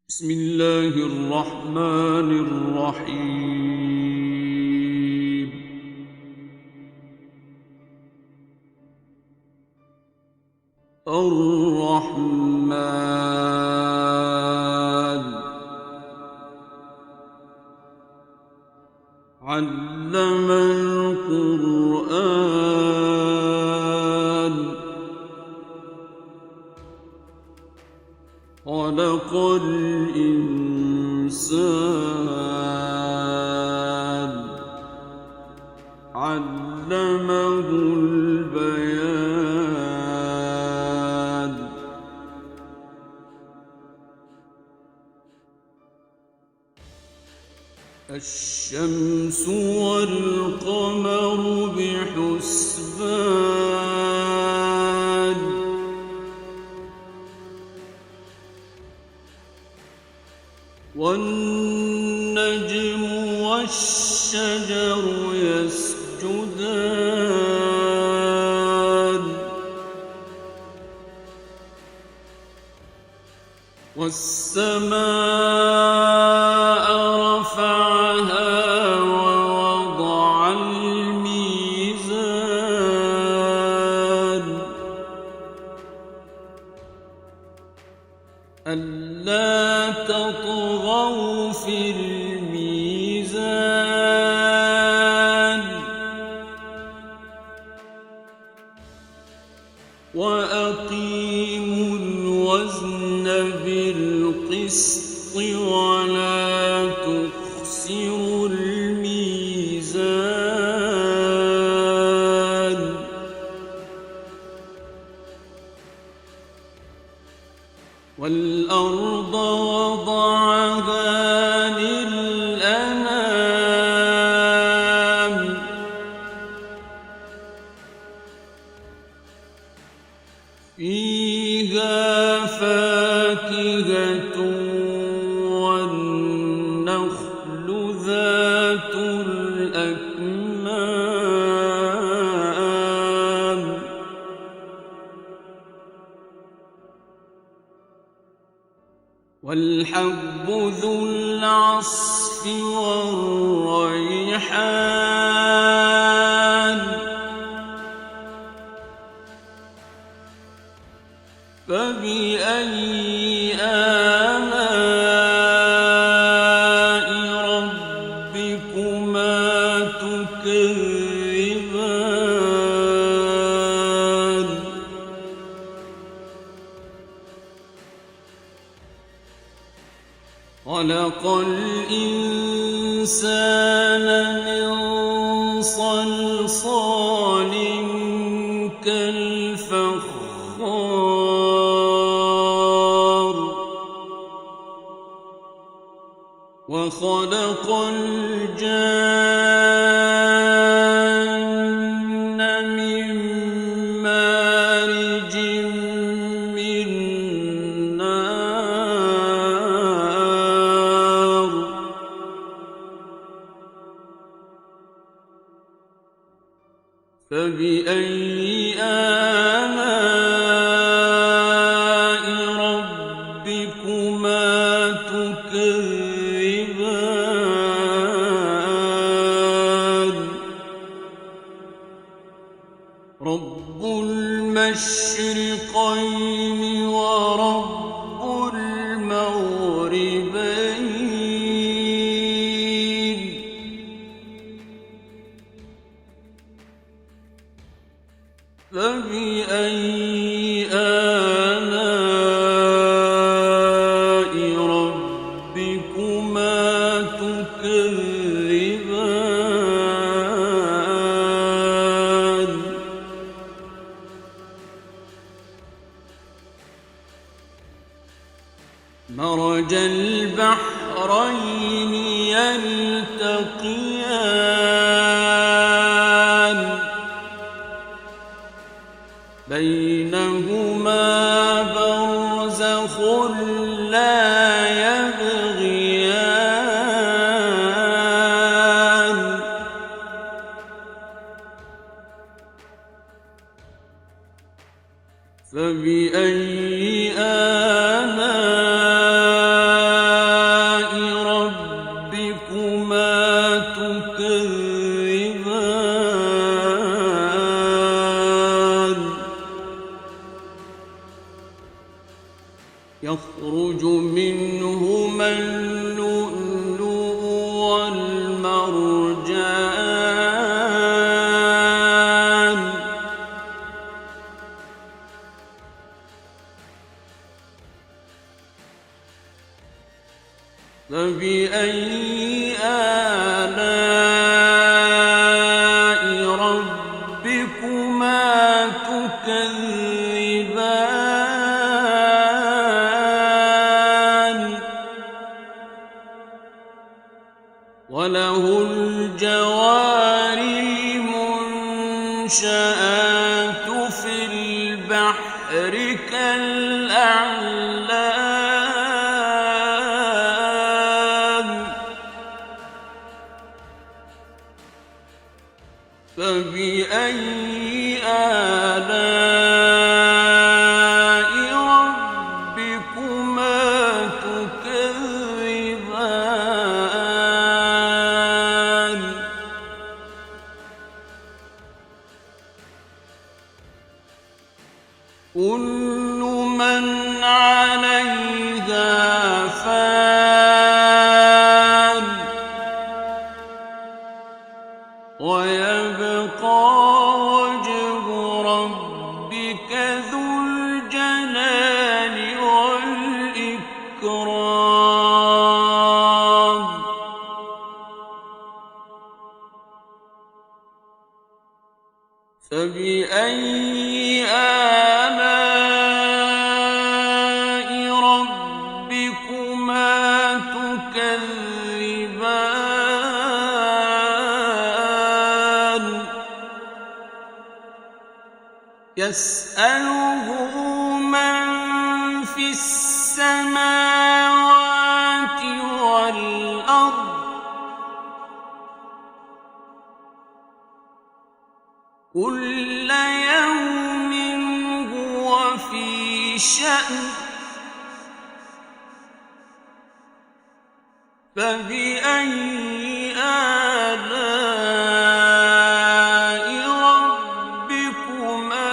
بسم الله الرحمن الرحيم. الرحمن علم القرآن خلق الإنسان علمه البيان. الشمس والقمر بحسبان والنجم والشجر يسجدان والسماء رفعها ووضع الميزان ألا تطغوا في الميزان وأقيموا الوزن بالقسط ولا تخسروا الميزان والأرض وضعها للأنام فيها فاكهة والنخل ذات الأكمام والحب ذو العصف والريحان فبأي آلاء ربكما تكذبان خلق الإنسان من صلصال كالفخار وخلق الجان من مارج من نار فبأي آلاء ربكما تكذبان رب المشرقين ورب المغربين فبأي آلاء ربكما تكذبان مرج البحرين يلتقيان بينهما برزخ لا يبغيان فبأي آلاء يخرج منهما اللؤلؤ والمرجان فبأي آلاء ربكما تكذبان وله الجوار المنشآت في البحر كالأعلام فبأي آلاء ربكما تكذبان كل من عليها فان ويبقى وجه ربك ذو الجلال والإكرام فبأي آلاء ربكما تكذبان يسأله من في السماوات والأرض كل يوم هو في شأن فبأي آلاء ربكما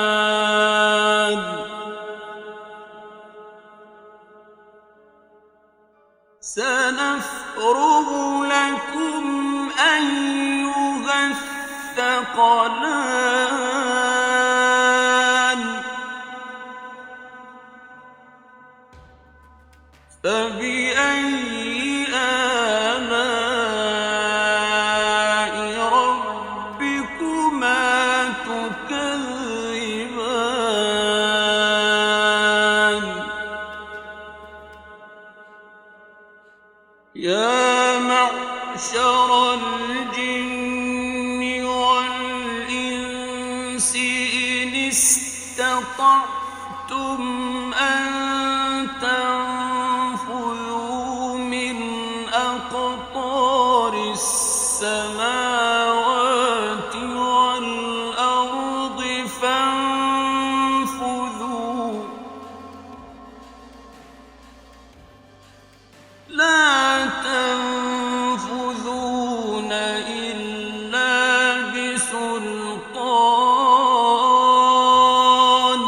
تكذبان سنفرغ لكم أيها الثقلان فبأي آلاء ربكما تكذبان يا معشر الجن والإنس إن استطعتم أن تنفذوا من أقطار السماوات والأرض فانفذوا لا تنفذون إلا بسلطان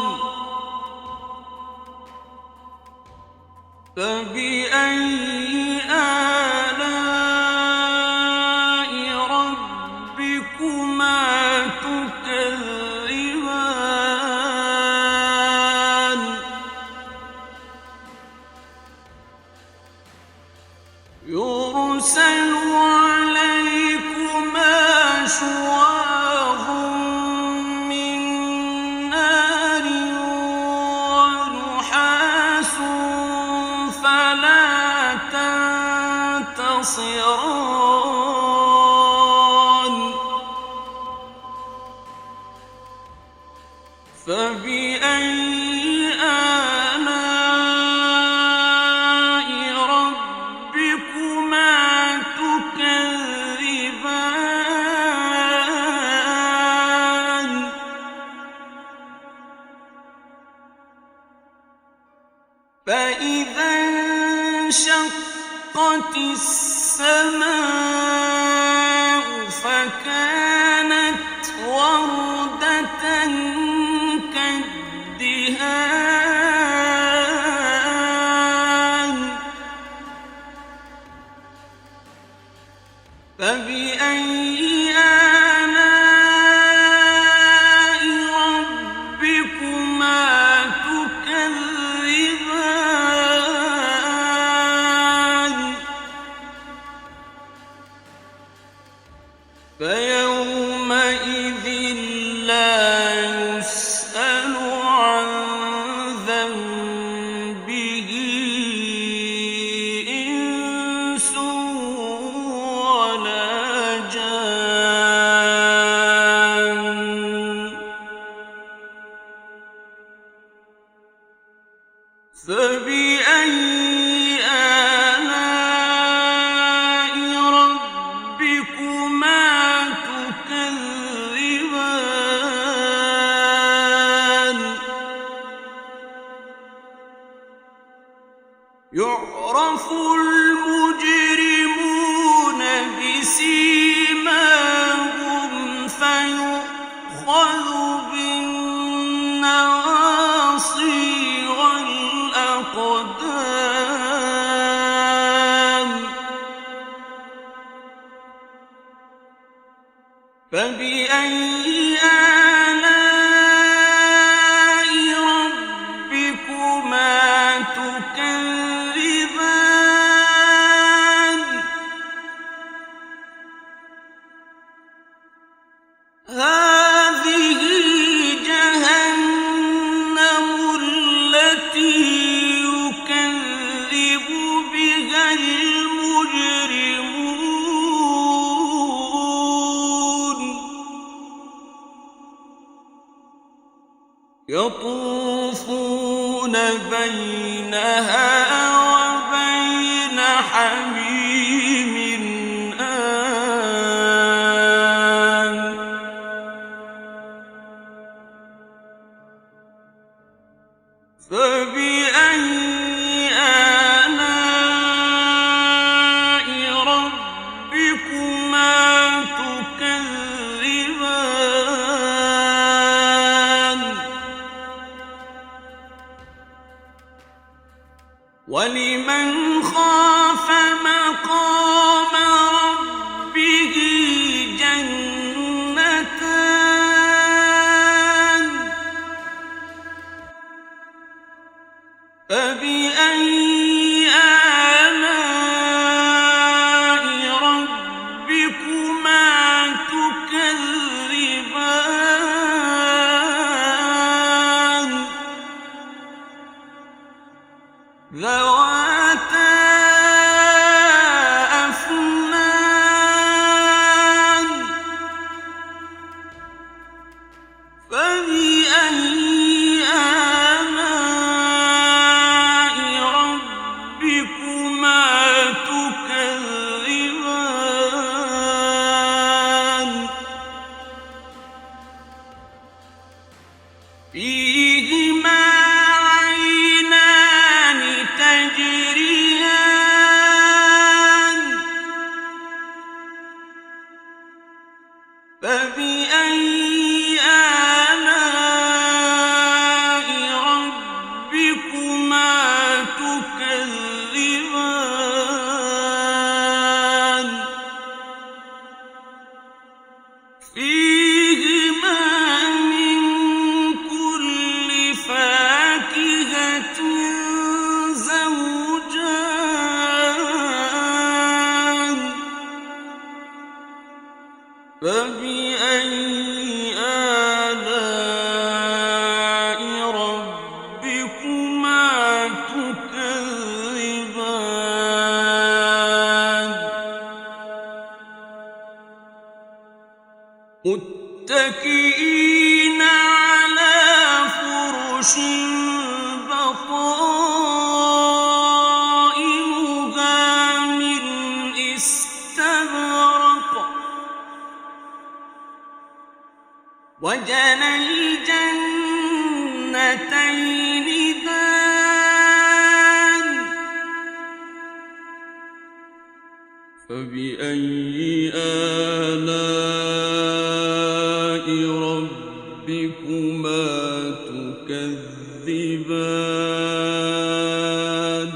فبأي آلاء ربكما تكذبان يرسل عليكما شواظ من نار ونحاس فلا تنتصران فبأي آلاء ربكما تكذبان فإذا انشقت السماء فكانت وردة فبأي آلاء ربكما تكذبان يعرف المجرمون بسيماهم فيؤخذ بالنواصي والأقدام فبأي آلاء ربكما تكذبان هذه جهنم التي يكذب بها المجرمون يطوفون بينها وبين حميم آن فبأي آلاء ربكما تكذبان ولمن خاف مقام ربه جنتان فبأي آلاء ربكما تكذبان ذواتا أفنان فبأي آلاء ربكما تكذبان فيهما عينان تجريان فبأي آلاء ربكما تكذبان فيهما من كل فاكهة زوجان فبأي آلاء ربكما تكذبان متكئين على فرش بطائنها من استبرق وجنى الجنتين دان فبأي آلاء ربكما تكذبان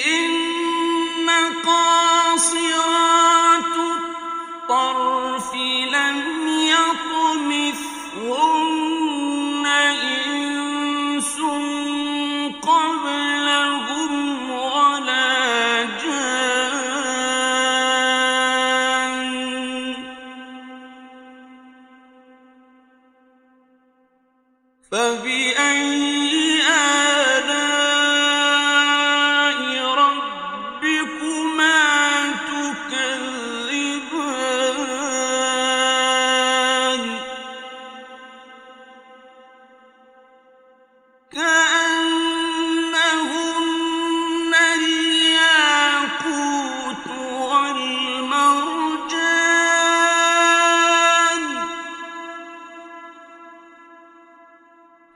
فيهن قاصرات الطرف لم يطمثهن إنس قبلهم ولا جان فبأي آلاء ربكما تكذبان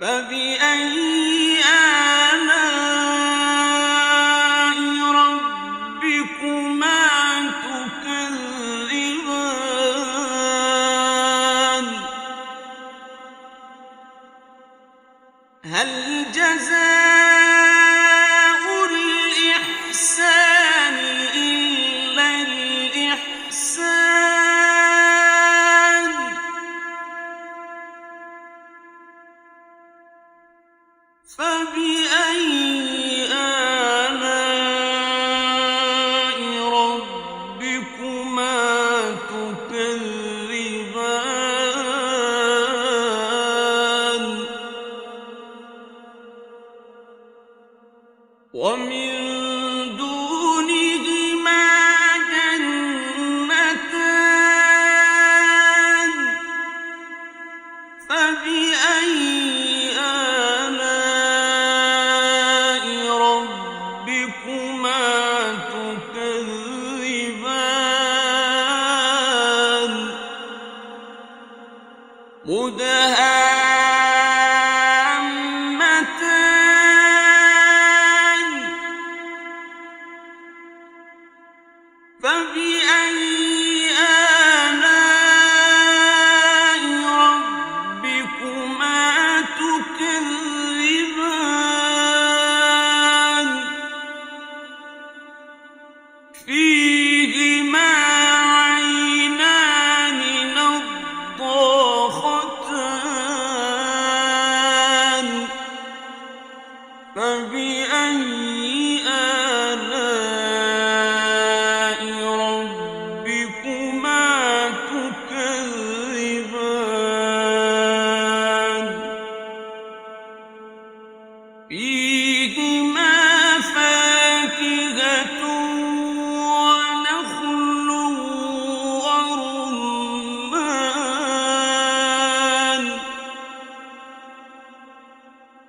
فبأي آلاء ربكما تكذبان هل جزاء الإحسان إلا الإحسان فبأي آلاء ربكما تكذبان ومن دونهما جنتان فبأي آلاء ربكما تكذبان مدهامتان فبأي آلاء ربكما تكذبان فيهما عينان نضاختان فبأي آلاء ربكما تكذبان فيهما فاكهة ونخل ورمان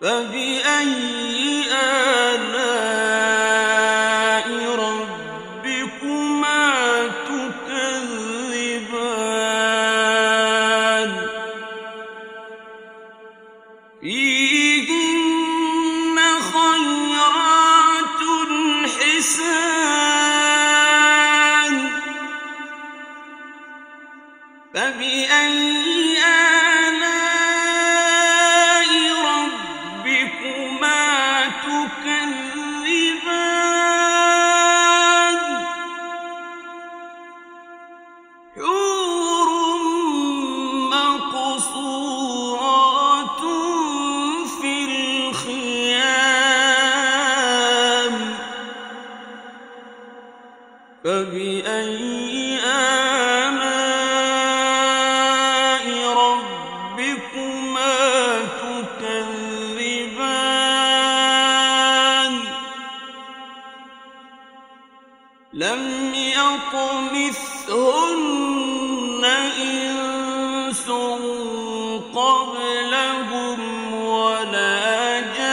فبأي آلاء ربكما تكذبان فيهن خيرات حسان فبأي آلاء ربكما تكذبان حور مقصورات في الخيام فبأي آلاء ربكما تكذبان لم يطمثهن إنس قبلهم ولا جان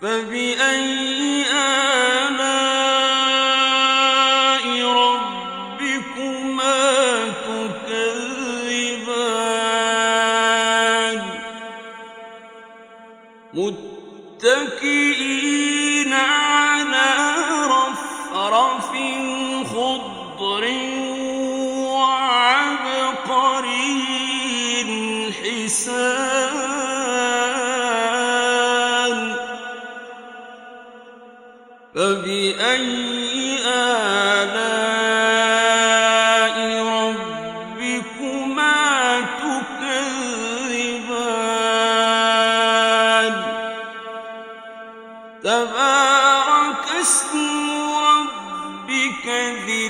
فبأي آلاء ربكما تكذبان متكئين على رفرف خضر وعبقري حسان فبأي آلاء ربكما تكذبان تبارك اسم ربك ذي